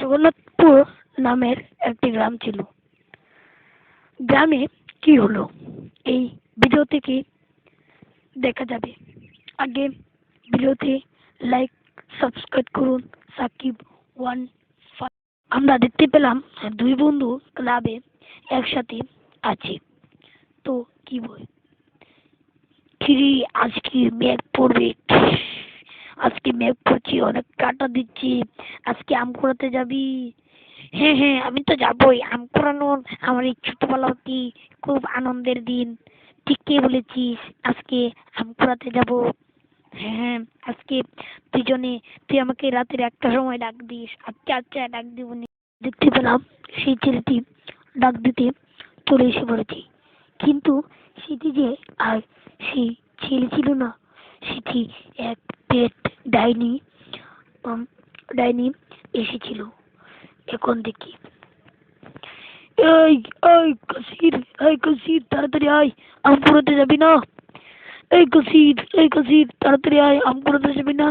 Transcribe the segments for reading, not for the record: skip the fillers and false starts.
জগন্নাথপুর নামের একটি গ্রাম ছিল। গ্রামে কি হলো এই ভিডিও থেকে দেখা যাবে। আগে ভিডিওতে লাইক সাবস্ক্রাইব করুন। সাকিব ওয়ান। আমরা দেখতে পেলাম দুই বন্ধু ক্লাবে একসাথে আছে। তো কি বল, কিরে আজকে মেঘ পড়বে, আজকে মেঘ পড়ছে, অনেক কাটা দিচ্ছে, আজকে আম কুড়াতে যাবি? হ্যাঁ হ্যাঁ, আমি তো যাবই। আম কুড়ানোর আমার এই ছোটবেলা অতি খুব আনন্দের দিন। ঠিকই বলেছিস, আজকে আম কুড়াতে যাব। হ্যাঁ, আজকে দুজনে, তুই আমাকে রাতের একটা সময় ডাক দিস। আচ্ছা আচ্ছা, ডাক দিব নি। দেখতে পেলাম সেই ছেলেটি ডাক দিতে চলে এসে পড়েছে, কিন্তু সেটি যে আর সেই ছেলে ছিল না, সেটি এক পেট ডাইনি। ডাইনি এসেছিল। এখন দেখি, এই এই কাসির, এই কাসির তাড়াতাড়ি আয়, আম কুড়াতে যাবি না? এই কাসির, এই কাসির তাড়াতাড়ি আয়, আম কুড়াতে যাবি না?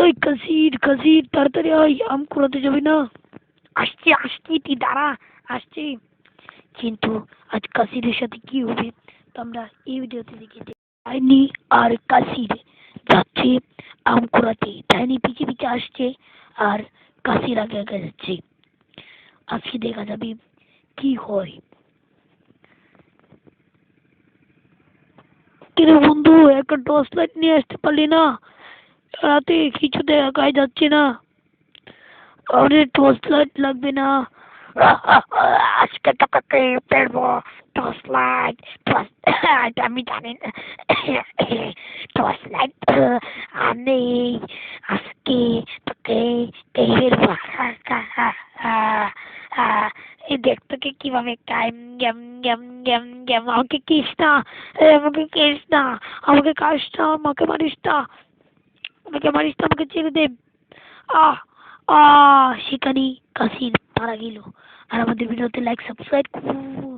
এই কাসির, কাসির তাড়াতাড়ি আয়, আম কুড়াতে যাবি না? আসছি আসছি, তুই দাঁড়া, আসছি। কিন্তু আজ কাসিরের সাথে কি হবে তা আমরা এই ভিডিওতে দেখে যাই। ডাইনি আর কাসির যাচ্ছে আম কুড়াতে। ডাইনি পিছে পিছে আসছে আর কাসির আগে আগে যাচ্ছে। আজকে দেখা যাবে কি হয়। কিরে বন্ধু, একটা টর্চ লাইট নিয়ে আসতে পারলি না? রাতে কিছু দেখাই যাচ্ছে না। আরে টর্চ লাইট লাগবে না, আজকে তোকে পেলবো। টর্চ লাইট, টর্চ লাইট আমি জানি না। টর্চ লাইট আমি আজকে তোকে পেলবো। এই দেখ তোকে কিভাবে time game game game game. আমাকে কিস না, আমাকে কিস না, আমাকে কাস না, আমাকে মারিস না, আমাকে মারিস না, আমাকে ছেড়ে দে। আহ সেখানেই কাসির মারা গেল। আর আমাদের ভিডিওতে লাইক সাবস্ক্রাইব করুন।